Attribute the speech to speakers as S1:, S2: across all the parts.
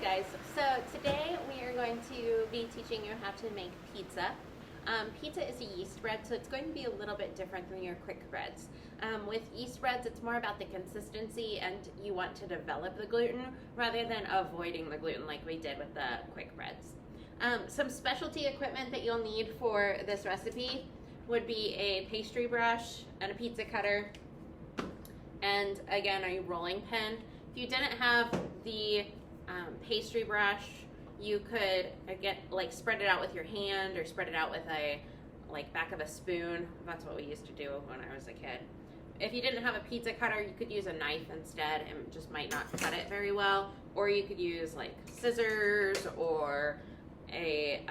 S1: guys, so today we are going to be teaching you how to make pizza. Pizza is a yeast bread, so it's going to be a little bit different than your quick breads. With yeast breads, it's more about the consistency and you want to develop the gluten rather than avoiding the gluten like we did with the quick breads. Some specialty equipment that you'll need for this recipe would be a pastry brush and a pizza cutter and again a rolling pin. If you didn't have the pastry brush, you could spread it out with your hand or spread it out with a back of a spoon. That's what we used to do when I was a kid. If you didn't have a pizza cutter, you could use a knife instead and just might not cut it very well, or you could use like scissors or a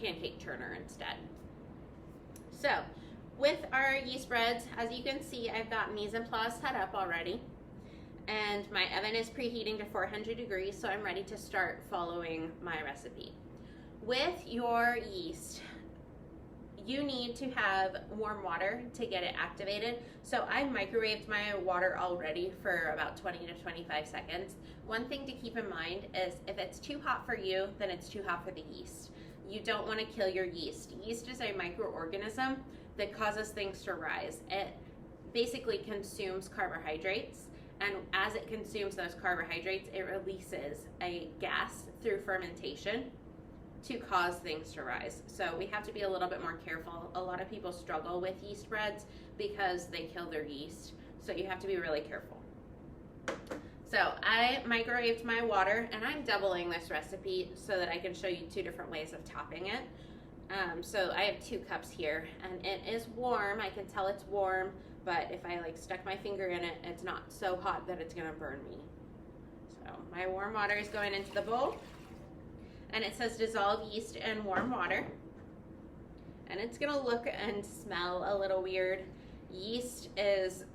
S1: pancake turner instead. So with our yeast breads, as you can see, I've got mise en place set up already. And my oven is preheating to 400 degrees, so I'm ready to start following my recipe. With your yeast, you need to have warm water to get it activated. So I microwaved my water already for about 20 to 25 seconds. One thing to keep in mind is if it's too hot for you, then it's too hot for the yeast. You don't want to kill your yeast. Yeast is a microorganism that causes things to rise. It basically consumes carbohydrates. And as it consumes those carbohydrates, it releases a gas through fermentation to cause things to rise. So we have to be a little bit more careful. A lot of people struggle with yeast breads because they kill their yeast. So you have to be really careful. So I microwaved my water, and I'm doubling this recipe so that I can show you two different ways of topping it. So I have 2 cups here, and it is warm. I can tell it's warm. But if I stuck my finger in it, it's not so hot that it's gonna burn me. So my warm water is going into the bowl, and it says dissolve yeast in warm water. And it's gonna look and smell a little weird. Yeast is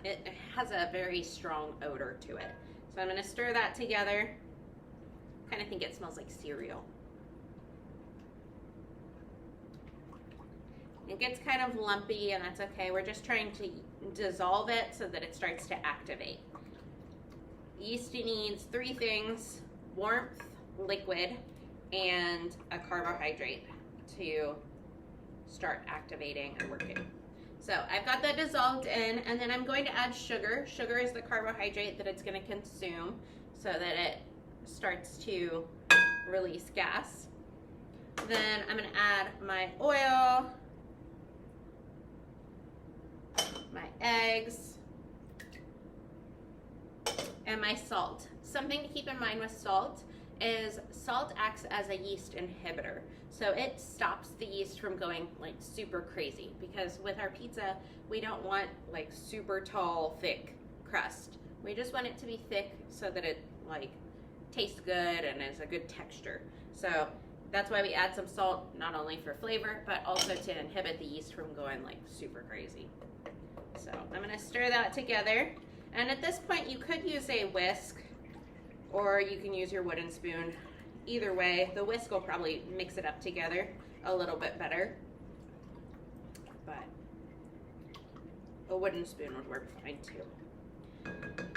S1: it has a very strong odor to it. So I'm gonna stir that together. Kind of think it smells like cereal. It gets kind of lumpy, and that's okay. We're just trying to dissolve it so that it starts to activate. Yeast needs 3 things: warmth, liquid, and a carbohydrate to start activating and working. So I've got that dissolved in, and then I'm going to add sugar. Sugar is the carbohydrate that it's going to consume so that it starts to release gas. Then I'm going to add my oil, my eggs, and my salt. Something to keep in mind with salt is salt acts as a yeast inhibitor. So it stops the yeast from going super crazy, because with our pizza, we don't want super tall, thick crust. We just want it to be thick so that it tastes good and is a good texture. So that's why we add some salt, not only for flavor, but also to inhibit the yeast from going super crazy. So I'm going to stir that together, and at this point you could use a whisk or you can use your wooden spoon. Either way, the whisk will probably mix it up together a little bit better, but a wooden spoon would work fine too.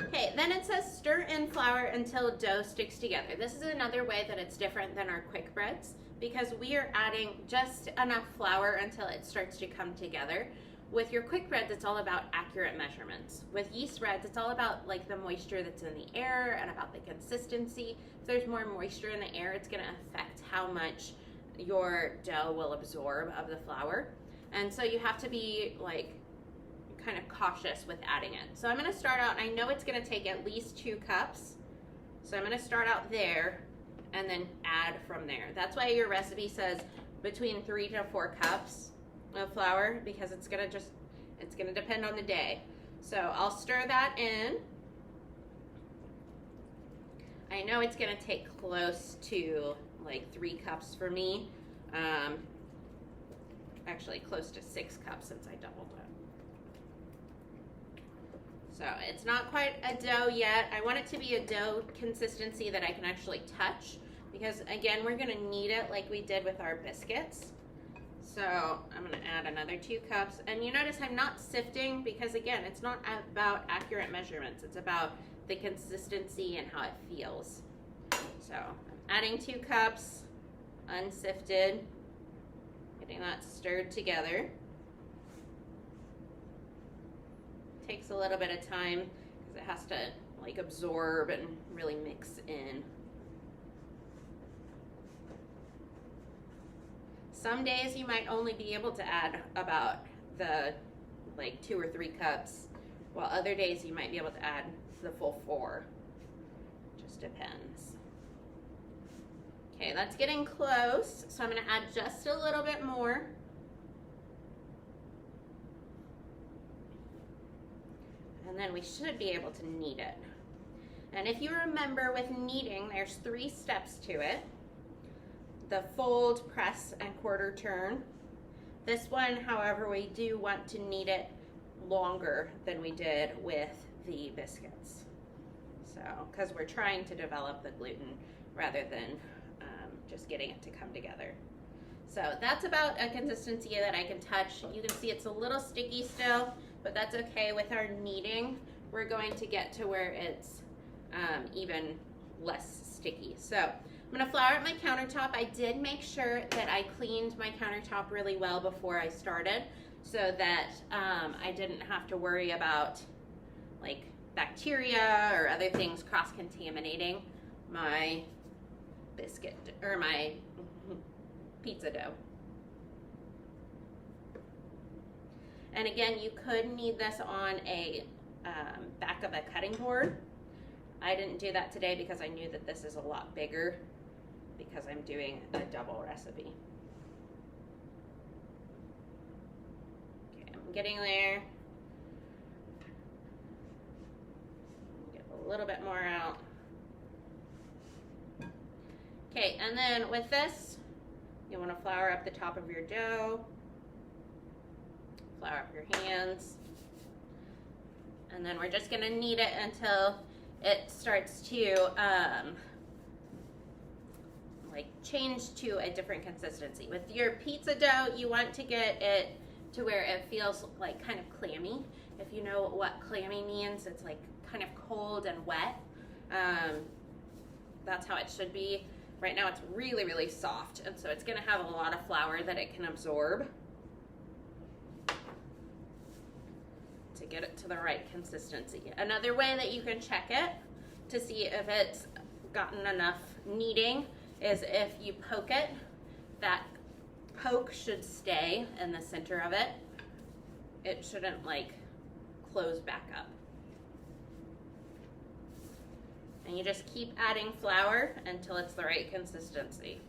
S1: Okay, then it says stir in flour until dough sticks together. This is another way that it's different than our quick breads, because we are adding just enough flour until it starts to come together. With your quick breads, it's all about accurate measurements. With yeast breads, it's all about the moisture that's in the air and about the consistency. If there's more moisture in the air, it's gonna affect how much your dough will absorb of the flour. And so you have to be kind of cautious with adding it. So I'm gonna start out, and I know it's gonna take at least 2 cups. So I'm gonna start out there and then add from there. That's why your recipe says between 3 to 4 cups of flour, because it's gonna depend on the day. So I'll stir that in. I know it's gonna take close to 3 cups for me. Actually close to 6 cups since I doubled it. So it's not quite a dough yet. I want it to be a dough consistency that I can actually touch, because again, we're gonna knead it like we did with our biscuits. So I'm going to add another 2 cups. And you notice I'm not sifting, because again, it's not about accurate measurements. It's about the consistency and how it feels. So I'm adding 2 cups unsifted, getting that stirred together. Takes a little bit of time because it has to like absorb and really mix in. Some days you might only be able to add about the like 2 or 3 cups, while other days you might be able to add the full 4. Just depends. Okay, that's getting close, so I'm going to add just a little bit more. And then we should be able to knead it. And if you remember with kneading, there's 3 steps to it. The fold, press, and quarter turn. This one, however, we do want to knead it longer than we did with the biscuits. So, because we're trying to develop the gluten rather than just getting it to come together. So that's about a consistency that I can touch. You can see it's a little sticky still, but that's okay. With our kneading, we're going to get to where it's even less sticky. So I'm going to flour out my countertop. I did make sure that I cleaned my countertop really well before I started so that I didn't have to worry about like bacteria or other things cross-contaminating my biscuit or my pizza dough. And again, you could knead this on a back of a cutting board. I didn't do that today because I knew that this is a lot bigger because I'm doing a double recipe. Okay, I'm getting there. Get a little bit more out. Okay, and then with this, you want to flour up the top of your dough, flour up your hands, and then we're just going to knead it until it starts to like change to a different consistency. With your pizza dough, you want to get it to where it feels like kind of clammy. If you know what clammy means, it's like kind of cold and wet. That's how it should be. Right now it's really, really soft, and so it's going to have a lot of flour that it can absorb to get it to the right consistency. Another way that you can check it to see if it's gotten enough kneading is if you poke it. That poke should stay in the center of it. It shouldn't like close back up. And you just keep adding flour until it's the right consistency.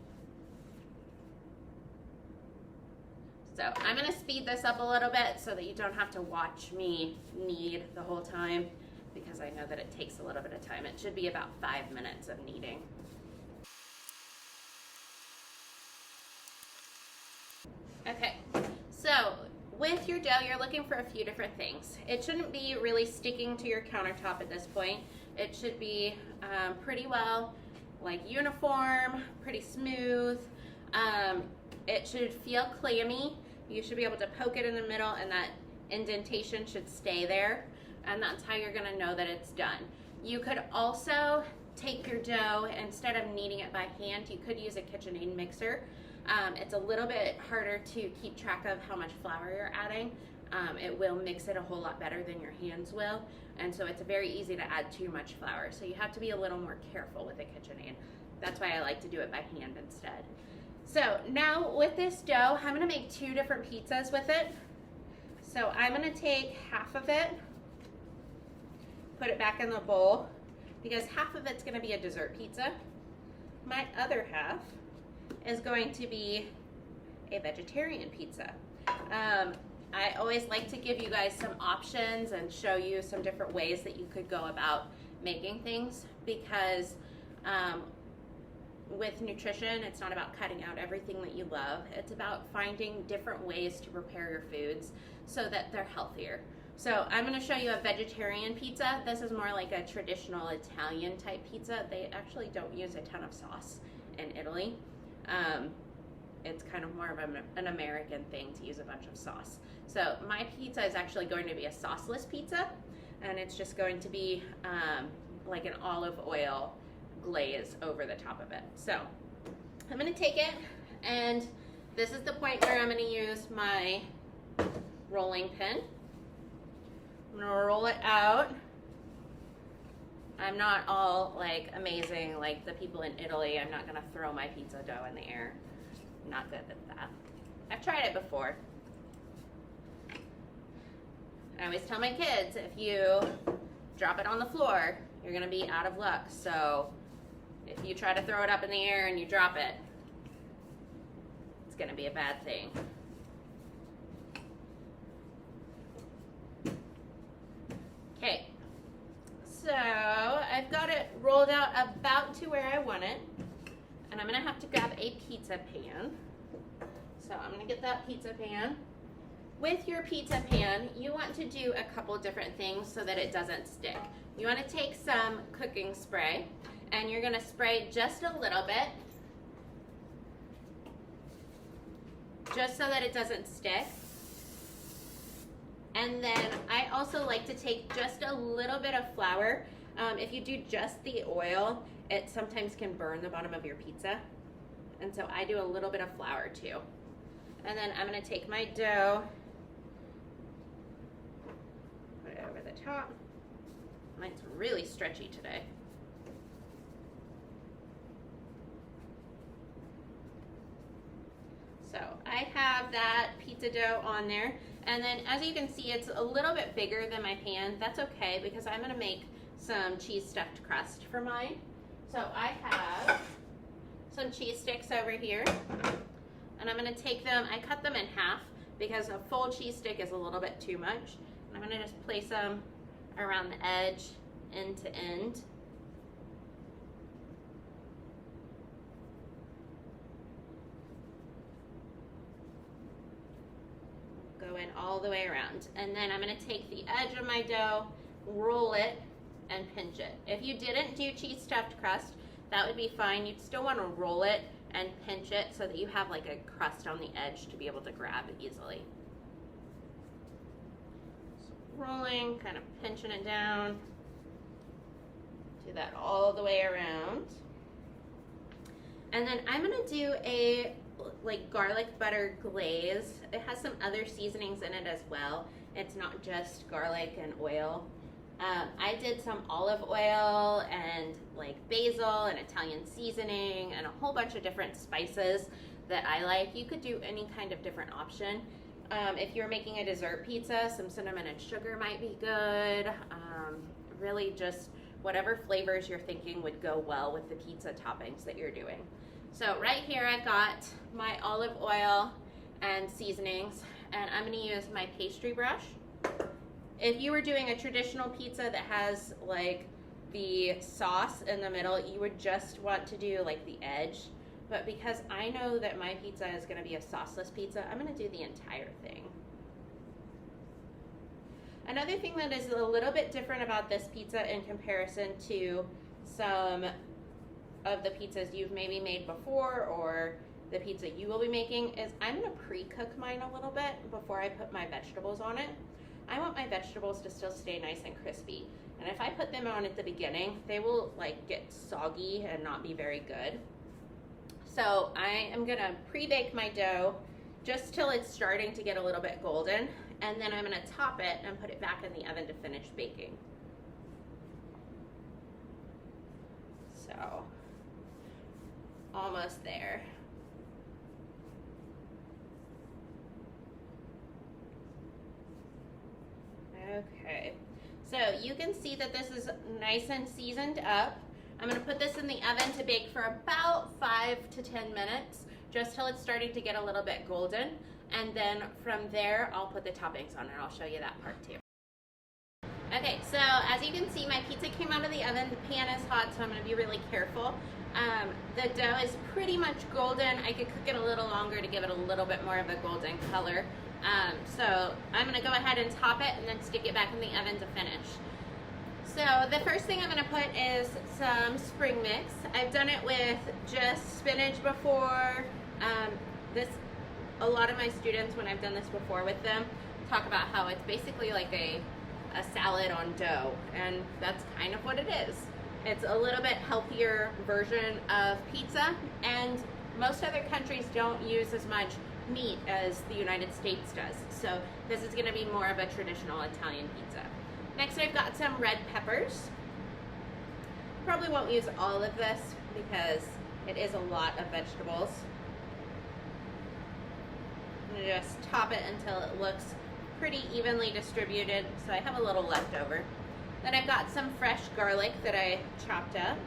S1: So I'm going to speed this up a little bit so that you don't have to watch me knead the whole time, because I know that it takes a little bit of time. It should be about 5 minutes of kneading. Okay, so with your dough, you're looking for a few different things. It shouldn't be really sticking to your countertop at this point. It should be pretty well like uniform, pretty smooth. It should feel clammy. You should be able to poke it in the middle, and that indentation should stay there, and that's how you're going to know that it's done. You could also take your dough, instead of kneading it by hand, you could use a KitchenAid mixer. It's a little bit harder to keep track of how much flour you're adding. It will mix it a whole lot better than your hands will, and so it's very easy to add too much flour. So you have to be a little more careful with a KitchenAid. That's why I like to do it by hand instead. So now with this dough, I'm going to make 2 different pizzas with it. So I'm going to take half of it, put it back in the bowl, because half of it's going to be a dessert pizza. My other half is going to be a vegetarian pizza. I always like to give you guys some options and show you some different ways that you could go about making things, because with nutrition, it's not about cutting out everything that you love. It's about finding different ways to prepare your foods so that they're healthier. So I'm going to show you a vegetarian pizza. This is more like a traditional Italian type pizza. They actually don't use a ton of sauce in Italy. It's kind of more of an American thing to use a bunch of sauce. So my pizza is actually going to be a sauceless pizza, and it's just going to be like an olive oil glaze over the top of it. So I'm gonna take it, and this is the point where I'm gonna use my rolling pin. I'm gonna roll it out. I'm not all like amazing like the people in Italy. I'm not gonna throw my pizza dough in the air. I'm not good at that. I've tried it before. I always tell my kids, if you drop it on the floor, you're gonna be out of luck. So if you try to throw it up in the air and you drop it, it's gonna be a bad thing. Okay, so I've got it rolled out about to where I want it, and I'm gonna have to grab a pizza pan. So I'm gonna get that pizza pan. With your pizza pan, you want to do a couple different things so that it doesn't stick. You want to take some cooking spray, and you're gonna spray just a little bit, just so that it doesn't stick. And then I also like to take just a little bit of flour. If you do just the oil, it sometimes can burn the bottom of your pizza. And so I do a little bit of flour too. And then I'm gonna take my dough, put it over the top. Mine's really stretchy today. So I have that pizza dough on there. And then as you can see, it's a little bit bigger than my pan. That's okay, because I'm gonna make some cheese stuffed crust for mine. So I have some cheese sticks over here, and I'm gonna take them, I cut them in half because a full cheese stick is a little bit too much. And I'm gonna just place them around the edge, end to end. Go in all the way around. And then I'm gonna take the edge of my dough, roll it, and pinch it. If you didn't do cheese stuffed crust, that would be fine. You'd still wanna roll it and pinch it so that you have like a crust on the edge to be able to grab easily. So rolling, kind of pinching it down. Do that all the way around. And then I'm gonna do a like garlic butter glaze. It has some other seasonings in it as well. It's not just garlic and oil. I did some olive oil and like basil and Italian seasoning and a whole bunch of different spices that I like. You could do any kind of different option. If you're making a dessert pizza, some cinnamon and sugar might be good. Really just whatever flavors you're thinking would go well with the pizza toppings that you're doing. So right here I've got my olive oil and seasonings, and I'm gonna use my pastry brush. If you were doing a traditional pizza that has like the sauce in the middle, you would just want to do like the edge. But because I know that my pizza is gonna be a sauceless pizza, I'm gonna do the entire thing. Another thing that is a little bit different about this pizza in comparison to some of the pizzas you've maybe made before or the pizza you will be making is I'm gonna pre-cook mine a little bit before I put my vegetables on it. I want my vegetables to still stay nice and crispy. And if I put them on at the beginning, they will like get soggy and not be very good. So I am gonna pre-bake my dough just till it's starting to get a little bit golden. And then I'm gonna top it and put it back in the oven to finish baking. So, almost there. Okay, so you can see that this is nice and seasoned up. I'm gonna put this in the oven to bake for about 5 to 10 minutes, just till it's starting to get a little bit golden. And then from there, I'll put the toppings on and I'll show you that part too. Okay, so as you can see, my pizza came out of the oven. The pan is hot, so I'm gonna be really careful. The dough is pretty much golden. I could cook it a little longer to give it a little bit more of a golden color. So I'm gonna go ahead and top it and then stick it back in the oven to finish. So the first thing I'm gonna put is some spring mix. I've done it with just spinach before. A lot of my students, when I've done this before with them, talk about how it's basically like a salad on dough, and that's kind of what it is. It's a little bit healthier version of pizza, and most other countries don't use as much meat as the United States does. So this is gonna be more of a traditional Italian pizza. Next, I've got some red peppers. Probably won't use all of this because it is a lot of vegetables. I'm gonna just top it until it looks pretty evenly distributed, so I have a little left over. Then I've got some fresh garlic that I chopped up.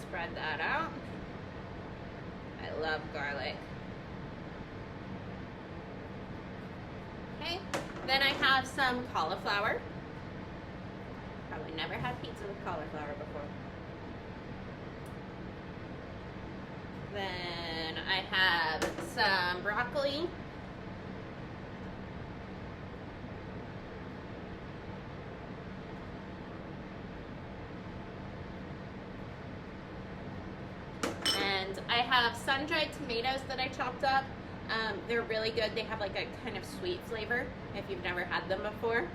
S1: Spread that out. I love garlic. Okay, then I have some cauliflower. Probably never had pizza with cauliflower before. Then I have some broccoli. And I have sun-dried tomatoes that I chopped up. They're really good. They have like a kind of sweet flavor if you've never had them before.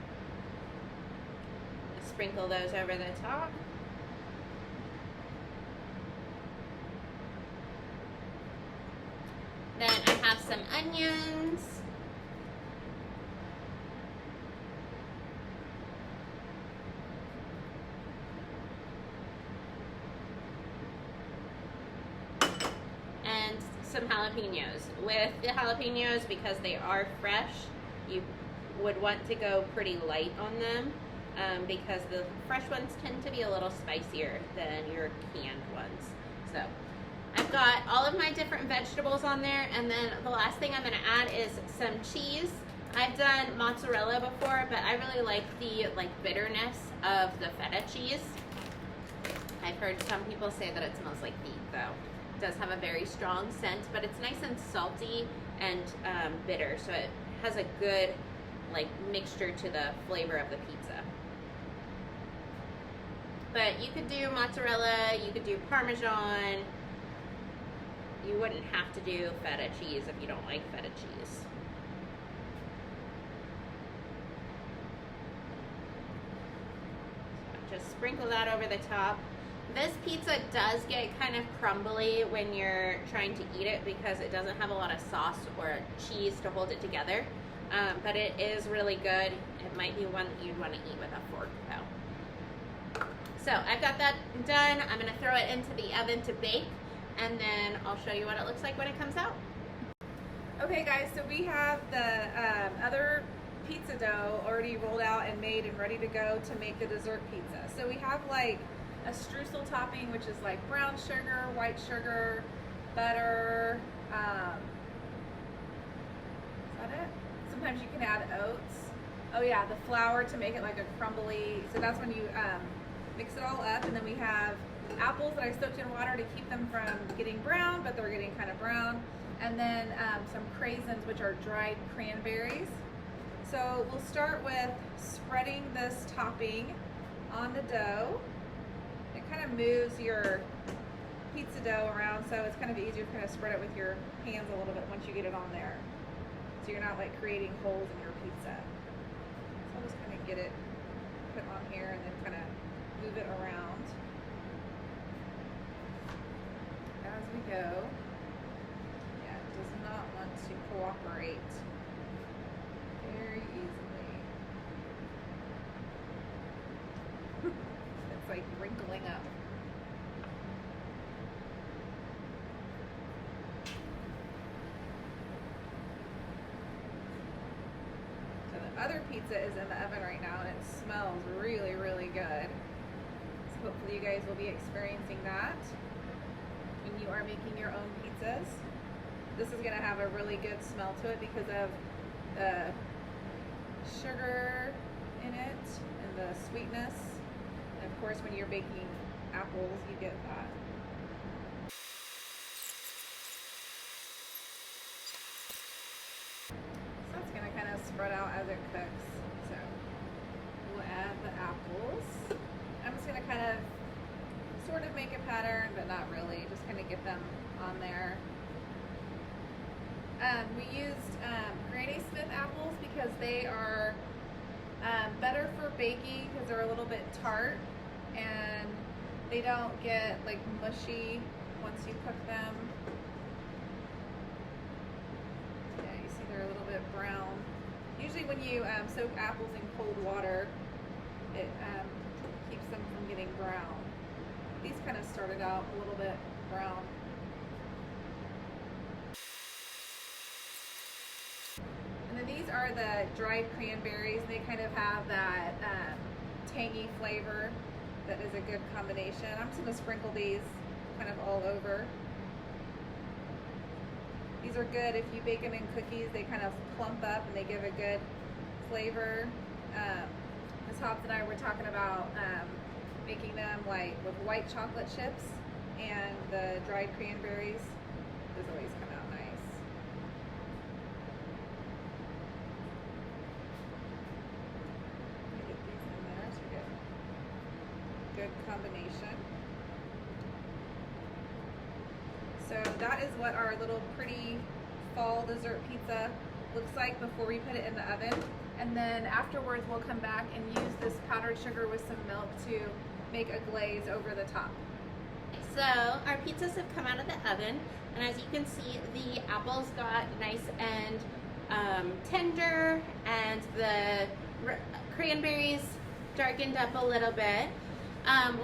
S1: Sprinkle those over the top. Then I have some onions. And some jalapenos. With the jalapenos, because they are fresh, you would want to go pretty light on them. Because the fresh ones tend to be a little spicier than your canned ones. So I've got all of my different vegetables on there, and then the last thing I'm going to add is some cheese. I've done mozzarella before, but I really like the bitterness of the feta cheese. I've heard some people say that it smells like beef, though. It does have a very strong scent, but it's nice and salty and bitter, so it has a good mixture to the flavor of the pizza. But you could do mozzarella, you could do Parmesan. You wouldn't have to do feta cheese if you don't like feta cheese. So just sprinkle that over the top. This pizza does get kind of crumbly when you're trying to eat it because it doesn't have a lot of sauce or cheese to hold it together. But it is really good. It might be one that you'd want to eat with a fork though. So I've got that done. I'm going to throw it into the oven to bake, and then I'll show you what it looks like when it comes out.
S2: Okay guys, so we have the other pizza dough already rolled out and made and ready to go to make the dessert pizza. So we have like a streusel topping, which is like brown sugar, white sugar, butter. Is that it? Sometimes you can add oats. Oh yeah, the flour to make it like a crumbly. So that's when you mix it all up. And then we have apples that I soaked in water to keep them from getting brown, but they're getting kind of brown. And then some craisins, which are dried cranberries. So we'll start with spreading this topping on the dough. It kind of moves your pizza dough around, so it's kind of easier to kind of spread it with your hands a little bit once you get it on there. So you're not like creating holes in your pizza. So I'll just kind of get it put on here and then kind of move it around as we go. Yeah, it does not want to cooperate very easily. It's like wrinkling up. So the other pizza is in the oven right now and it smells really, really good. So hopefully you guys will be experiencing that when you are making your own pizzas. This is going to have a really good smell to it because of the sugar in it and the sweetness. And of course, when you're baking apples, you get that. So it's going to kind of spread out as it cooks. So we'll add the apples. I'm just going to kind of sort of make a pattern, but not really. Just kind of get them on there. We used Granny Smith apples because they are Better for baking because they're a little bit tart and they don't get like mushy once you cook them. Yeah, you see they're a little bit brown. Usually when you soak apples in cold water, it keeps them from getting brown. These kind of started out a little bit brown. And then these are the dried cranberries. They kind of have that tangy flavor that is a good combination. I'm just going to sprinkle these kind of all over. These are good if you bake them in cookies. They kind of plump up and they give a good flavor. Ms. Hobbs and I were talking about making them like with white chocolate chips and the dried cranberries. Those always come out nice. Get these in there so we get good combination. So that is what our little pretty fall dessert pizza looks like before we put it in the oven. And then afterwards we'll come back and use this powdered sugar with some milk to make a glaze over the top.
S1: So our pizzas have come out of the oven, and as you can see, the apples got nice and tender, and the cranberries darkened up a little bit.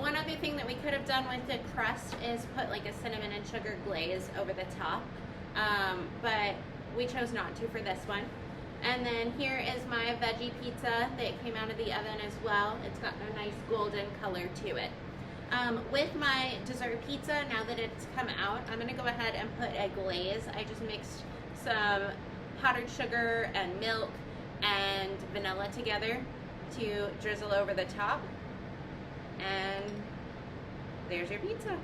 S1: One other thing that we could have done with the crust is put like a cinnamon and sugar glaze over the top, but we chose not to for this one. And then here is my veggie pizza that came out of the oven as well. It's got a nice golden color to it. With my dessert pizza, now that it's come out, I'm going to go ahead and put a glaze. I just mixed some powdered sugar and milk and vanilla together to drizzle over the top. And there's your pizza.